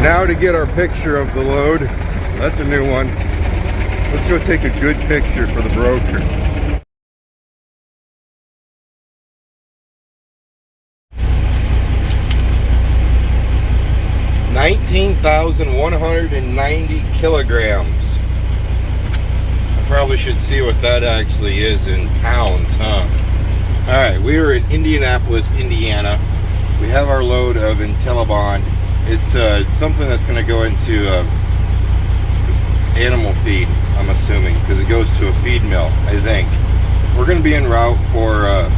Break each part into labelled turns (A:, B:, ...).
A: Now to get our picture of the load. That's a new one. Let's go take a good picture for the broker. $19,190 kilograms. I probably should see what that actually is in pounds, huh? Alright, we are in Indianapolis, Indiana. We have our load of Intellibond. It's something that's going to go into animal feed, I'm assuming, because it goes to a feed mill, I think. We're going to be en route for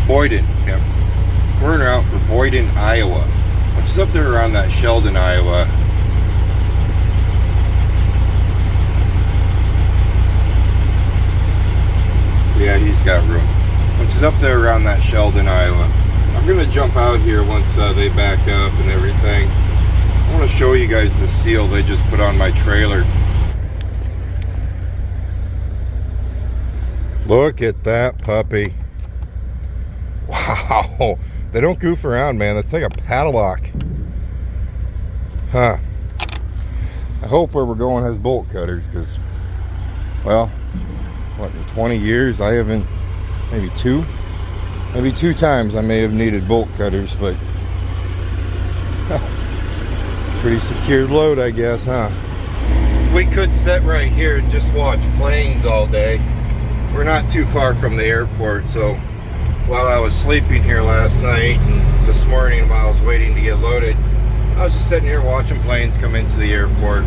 A: Boyden. Yep. We're en route for Boyden, Iowa, which is up there around that Sheldon, Iowa. Yeah, he's got room. Which is up there around that Sheldon, Iowa. I'm going to jump out here once they back up and everything. I want to show you guys the seal they just put on my trailer. Look at that puppy. Wow. They don't goof around, man. That's like a padlock. Huh. I hope where we're going has bolt cutters, because, well, what, in 20 years I haven't, maybe two times I may have needed bolt cutters, but pretty secured load, I guess, huh? We could sit right here and just watch planes all day. We're not too far from the airport, so while I was sleeping here last night and this morning while I was waiting to get loaded, I was just sitting here watching planes come into the airport.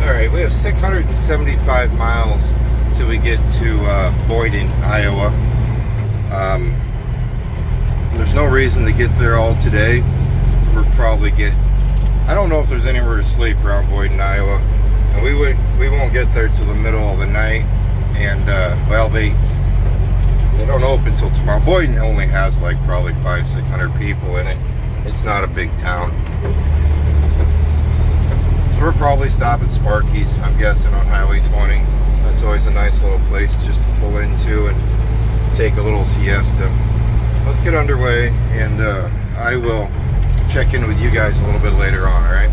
A: Alright, we have 675 miles till we get to Boyden, Iowa. There's no reason to get there all today. We'll probably get, I don't know if there's anywhere to sleep around Boyden, Iowa, and we won't get there till the middle of the night. And well, they don't open till tomorrow. Boyden only has like probably 500-600 people in it. It's not a big town, so we'll probably stop at Sparky's, I'm guessing, on Highway 20. That's always a nice little place just to pull into and take a little siesta. Let's get underway, and I will check in with you guys a little bit later on, alright?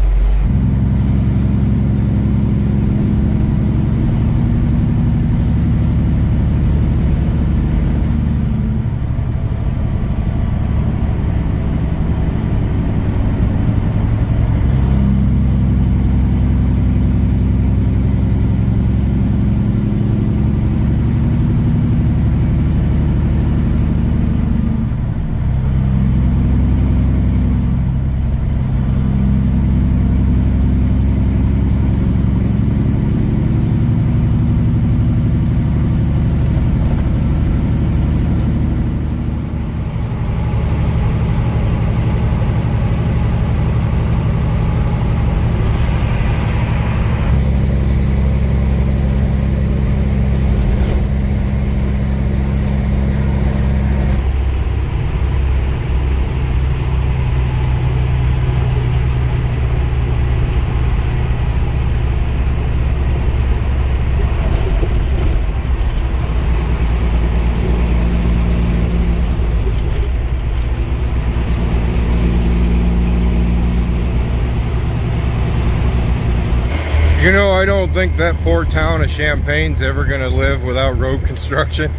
A: You know, I don't think that poor town of Champaign's ever going to live without road construction.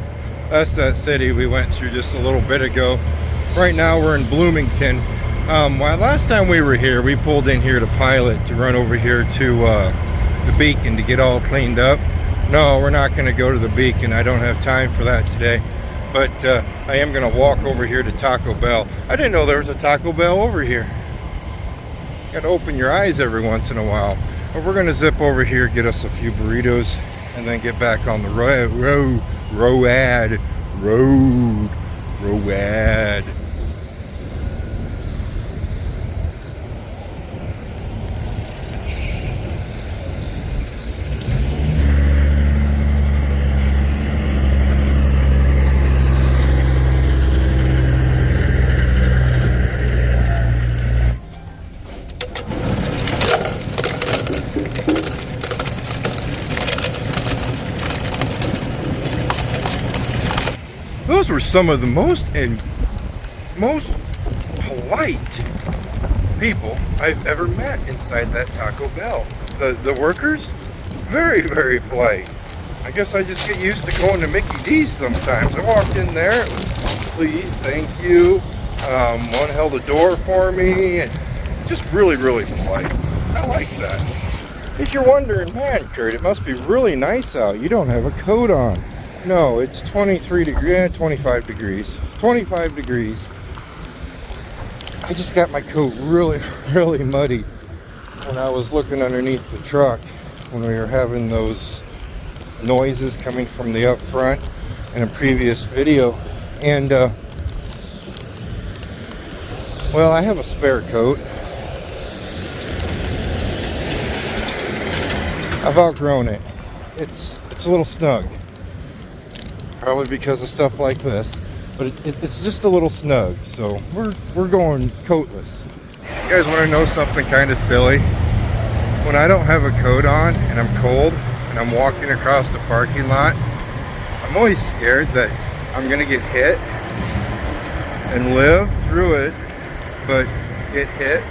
A: That's that city we went through just a little bit ago. Right now we're in Bloomington. Well, last time we were here, we pulled in here to Pilot to run over here to the Beacon to get all cleaned up. No, we're not going to go to the Beacon. I don't have time for that today. But I am going to walk over here to Taco Bell. I didn't know there was a Taco Bell over here. Got to open your eyes every once in a while. But we're going to zip over here, get us a few burritos, and then get back on the road. Those were some of the most most polite people I've ever met inside that Taco Bell. The workers, very, very polite. I guess I just get used to going to Mickey D's sometimes. I walked in there, it was please, thank you. One held the door for me, and just really, really polite. I like that. If you're wondering, man, Kurt, it must be really nice out. You don't have a coat on. No, it's 23 degrees, 25 degrees. 25 degrees. I just got my coat really, really muddy when I was looking underneath the truck when we were having those noises coming from the up front in a previous video. And well, I have a spare coat. I've outgrown it. It's a little snug, probably because of stuff like this, but it's just a little snug, so we're going coatless. You guys want to know something kind of silly? When I don't have a coat on and I'm cold and I'm walking across the parking lot, I'm always scared that I'm gonna get hit and live through it, but get hit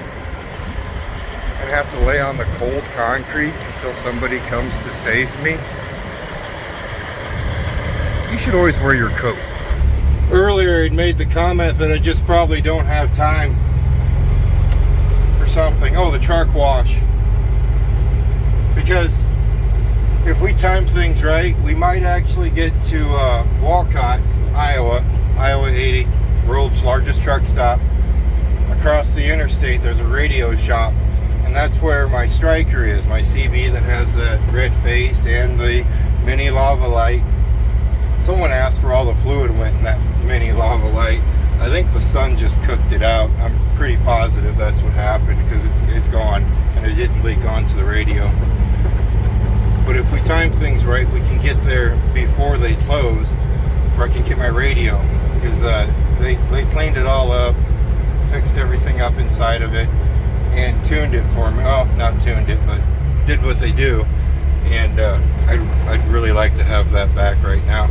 A: and have to lay on the cold concrete until somebody comes to save me. You should always wear your coat. Earlier he'd made the comment that I just probably don't have time for something. Oh, the truck wash. Because if we time things right, we might actually get to Walcott, Iowa 80, world's largest truck stop. Across the interstate there's a radio shop, and that's where my striker is, my CB that has that red face and the mini lava light. Someone asked where all the fluid went in that mini lava light. I think the sun just cooked it out. I'm pretty positive that's what happened, because it's gone and it didn't leak onto the radio. But if we time things right, we can get there before they close, before I can get my radio, because they cleaned it all up, fixed everything up inside of it, and tuned it for me. Well, not tuned it, but did what they do. And I'd really like to have that back right now.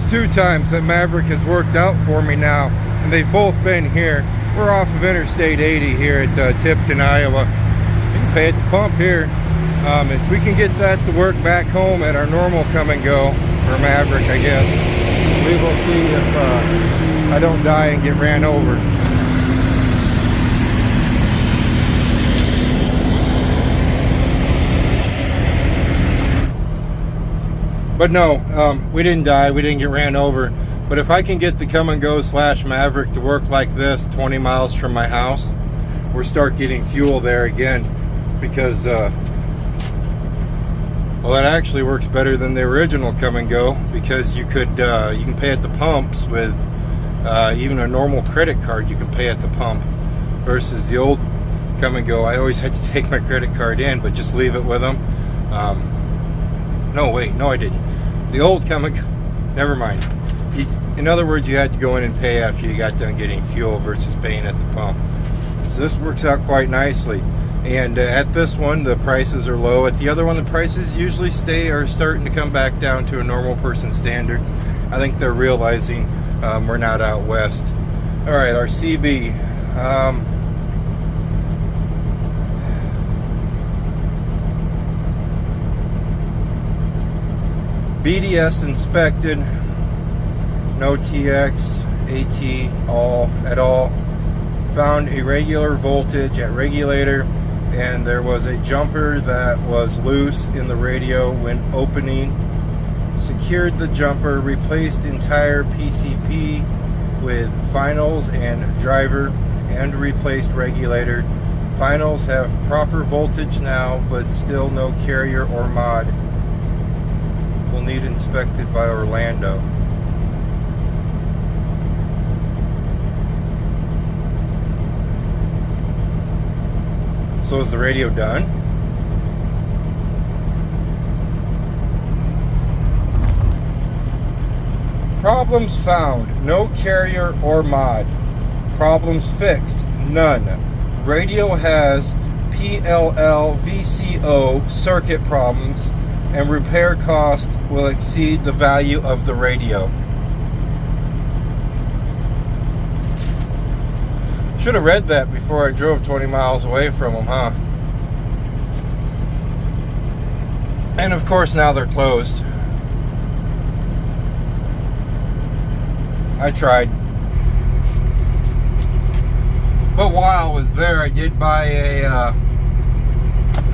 A: least 2 times that Maverick has worked out for me now, and they've both been here. We're off of Interstate 80 here at Tipton, Iowa. You can pay at the pump here. If we can get that to work back home at our normal come and go, or Maverick, I guess, we will see if I don't die and get ran over. But no, we didn't die, we didn't get ran over. But if I can get the come and go / Maverick to work like this 20 miles from my house, we'll start getting fuel there again. Because, well, that actually works better than the original come and go, because you can pay at the pumps with even a normal credit card. You can pay at the pump versus the old come and go. I always had to take my credit card in, but just leave it with them. No, wait, no, I didn't. The old come and go, never mind. In other words, you had to go in and pay after you got done getting fuel versus paying at the pump. So this works out quite nicely. And at this one, the prices are low. At the other one, the prices usually are starting to come back down to a normal person standards. I think they're realizing we're not out west. All right, our CB. BDS inspected, no TX, AT at all. Found a regular voltage at regulator, and there was a jumper that was loose in the radio when opening. Secured the jumper, replaced entire PCP with finals and driver, and replaced regulator. Finals have proper voltage now, but still no carrier or mod. Will need inspected by Orlando. So is the radio done? Problems found, no carrier or mod. Problems fixed, none. Radio has PLL VCO circuit problems, and repair cost will exceed the value of the radio. Should have read that before I drove 20 miles away from them, huh? And of course now they're closed. I tried. But while I was there, I did buy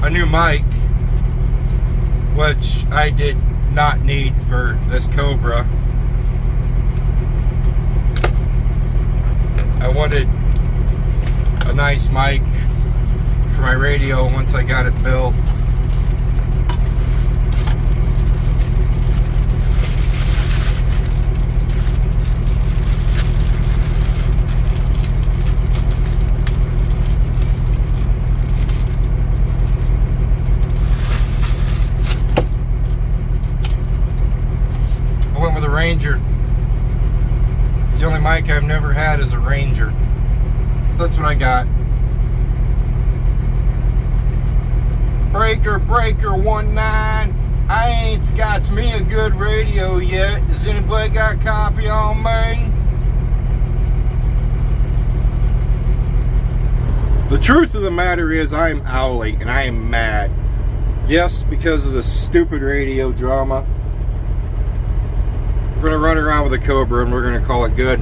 A: a new mic, which I did not need for this Cobra. I wanted a nice mic for my radio once I got it built. Ranger. The only mic I've never had is a Ranger. So that's what I got. Breaker 19. I ain't got me a good radio yet. Does anybody got a copy on me? The truth of the matter is I'm owly and I am mad. Yes, because of the stupid radio drama. We're going to run around with a Cobra and we're going to call it good.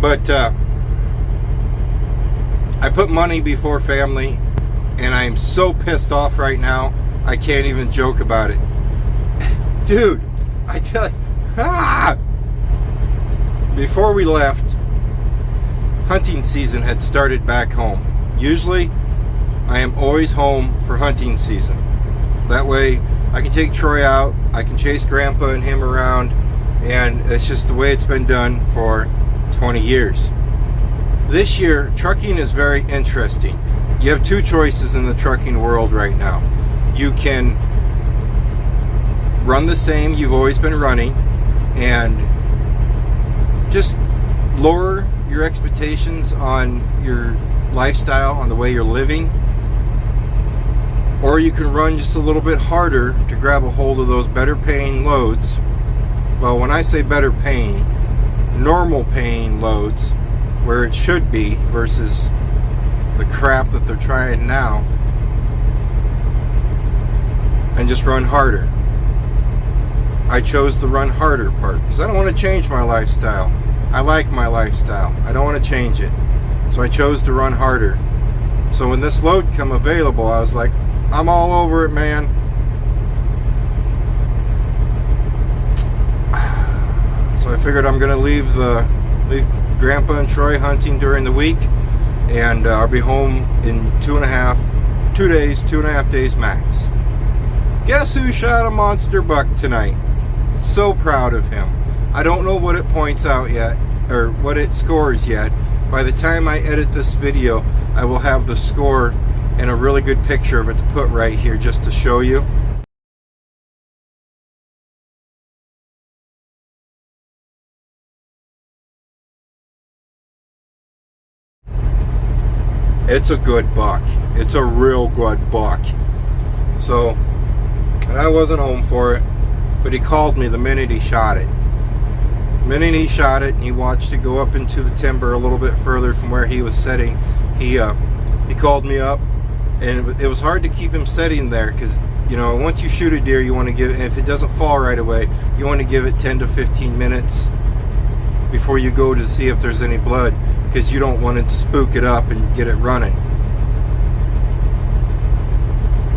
A: But I put money before family, and I'm so pissed off right now, I can't even joke about it. Dude, I tell you, before we left, hunting season had started back home. Usually, I am always home for hunting season. That way, I can take Troy out, I can chase Grandpa and him around, and it's just the way it's been done for 20 years. This year, trucking is very interesting. You have two choices in the trucking world right now. You can run the same you've always been running and just lower your expectations on your lifestyle, on the way you're living, or you can run just a little bit harder to grab a hold of those better paying loads well, when I say better paying, normal paying loads where it should be versus the crap that they're trying now, and just run harder. I chose the run harder part because I don't want to change my lifestyle. I like my lifestyle. I don't want to change it. So I chose to run harder. So when this load come available, I was like, I'm all over it, man. So I figured I'm gonna leave Grandpa and Troy hunting during the week, and I'll be home in 2.5 days max. Guess who shot a monster buck tonight? So proud of him. I don't know what it points out yet, or what it scores yet. By the time I edit this video, I will have the score and a really good picture of it to put right here just to show you. It's a good buck. It's a real good buck. So, and I wasn't home for it, but he called me the minute he shot it. The minute he shot it, and he watched it go up into the timber a little bit further from where he was setting, he called me up, and it was hard to keep him setting there because, you know, once you shoot a deer, you want to give, if it doesn't fall right away, you want to give it 10 to 15 minutes before you go to see if there's any blood, because you don't want to spook it up and get it running.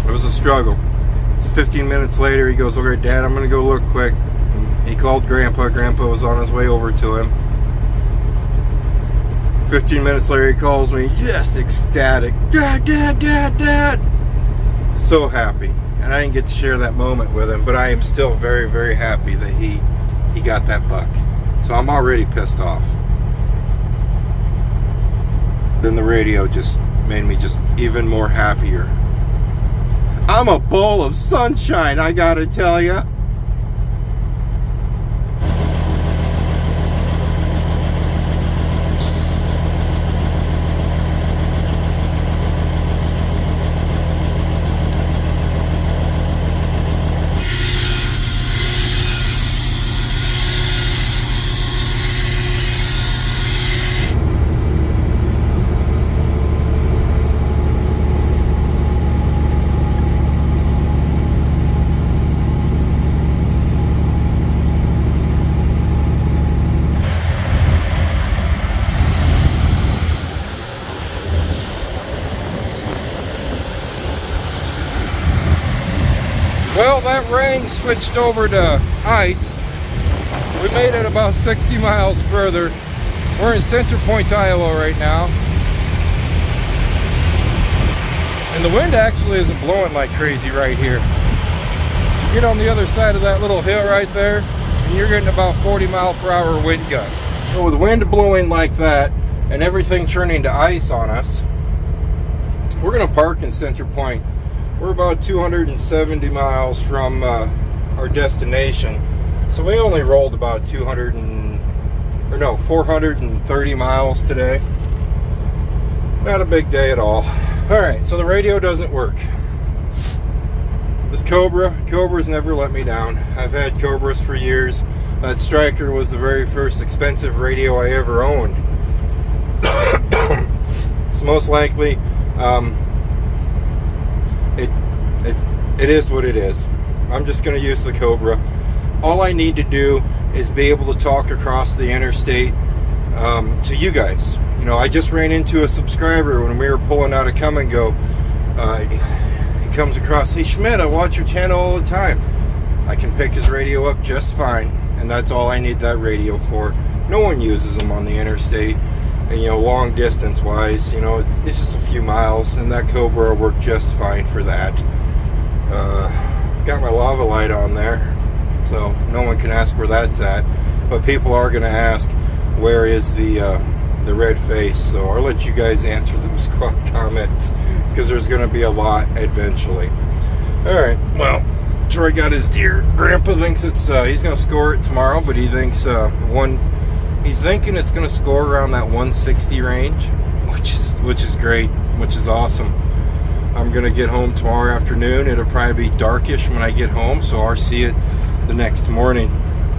A: It was a struggle. 15 minutes later, he goes, okay, Dad, I'm going to go look quick. And he called Grandpa. Grandpa was on his way over to him. 15 minutes later, he calls me, just ecstatic. Dad, Dad, Dad, Dad. So happy. And I didn't get to share that moment with him, but I am still very, very happy that he got that buck. So I'm already pissed off. Then the radio just made me just even more happier. I'm a bowl of sunshine, I gotta tell ya. Well, that rain switched over to ice. We made it about 60 miles further. We're in Center Point, Iowa right now. And the wind actually isn't blowing like crazy right here. You get on the other side of that little hill right there, and you're getting about 40-mile-per-hour wind gusts. So with the wind blowing like that, and everything turning to ice on us, we're gonna park in Center Point. We're about 270 miles from our destination, so we only rolled about 430 miles today. Not a big day at all. All right, so the radio doesn't work. This Cobra's never let me down. I've had Cobras for years. That Striker was the very first expensive radio I ever owned. So most likely, it is what it is. I'm just going to use the Cobra. All I need to do is be able to talk across the interstate to you guys. You know, I just ran into a subscriber when we were pulling out a Come and Go. He comes across, hey Schmidt, I watch your channel all the time. I can pick his radio up just fine, and that's all I need that radio for. No one uses them on the interstate. And, you know, long distance wise, you know, it's just a few miles, and that Cobra will work just fine for that. Got my lava light on there, so no one can ask where that's at, but people are going to ask where is the red face, so I'll let you guys answer those comments, because there's going to be a lot eventually. Alright, well, Troy got his deer. Grandpa thinks it's he's going to score it tomorrow, but he thinks he's thinking it's going to score around that 160 range, which is great, which is awesome. I'm gonna get home tomorrow afternoon. It'll probably be darkish when I get home, so I'll see it the next morning.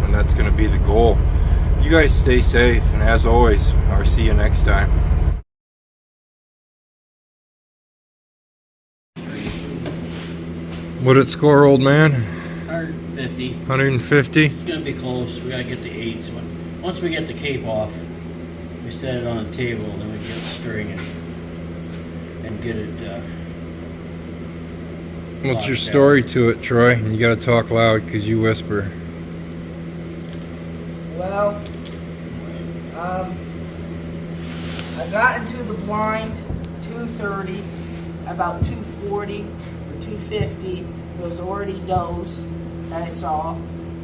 A: and that's going to be the goal. You guys stay safe, and as always, I'll see you next time. What'd it score, old man?
B: 150.
A: 150?
B: It's gonna be close. We gotta get the 8s. Once we get the cape off, we set it on the table, and then we get stirring it and get it.
A: What's your story to it, Troy? And you gotta talk loud because you whisper.
C: Well, I got into the blind 230, about 240 or 250. There was already does that I saw.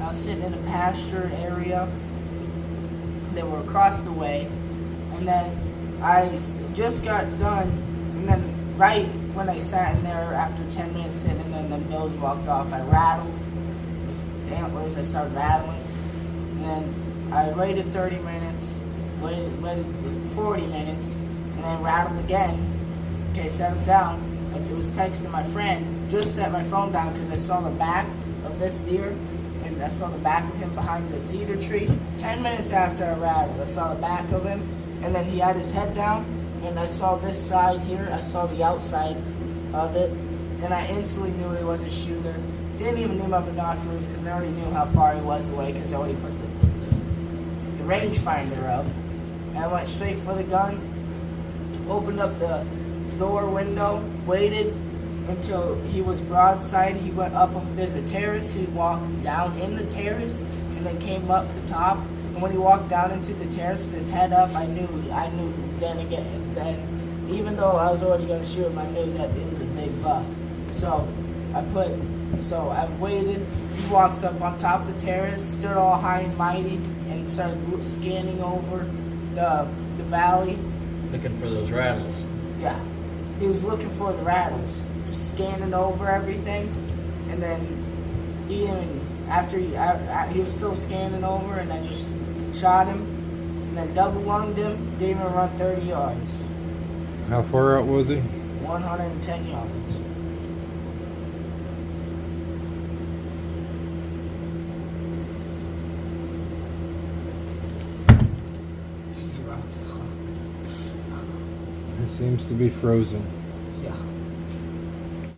C: I was sitting in a pasture area. They were across the way, and then I just got done, and then right when I sat in there after 10 minutes sitting, and then the nose walked off, I rattled with antlers. I started rattling, and then I waited 30 minutes, waited 40 minutes, and then rattled again. Okay, set him down. I was texting my friend, just set my phone down because I saw the back of this deer, and I saw the back of him behind the cedar tree. 10 minutes after I rattled, I saw the back of him, and then he had his head down, and I saw this side here. I saw the outside of it, and I instantly knew he was a shooter. Didn't even need my binoculars because I already knew how far he was away because I already put the rangefinder up. And I went straight for the gun, opened up the door window, waited until he was broadside. He went up, there's a terrace, he walked down in the terrace and then came up the top. And when he walked down into the terrace with his head up, I knew then even though I was already going to shoot him, I knew that it was a big buck. So I waited. He walks up on top of the terrace, stood all high and mighty, and started scanning over the valley.
B: Looking for those rattles.
C: Yeah, he was looking for the rattles, just scanning over everything, and then he was still scanning over, and I just shot him, and then double lunged him. Didn't even run 30 yards.
A: How far out was he?
C: 110 yards.
A: He seems to be frozen.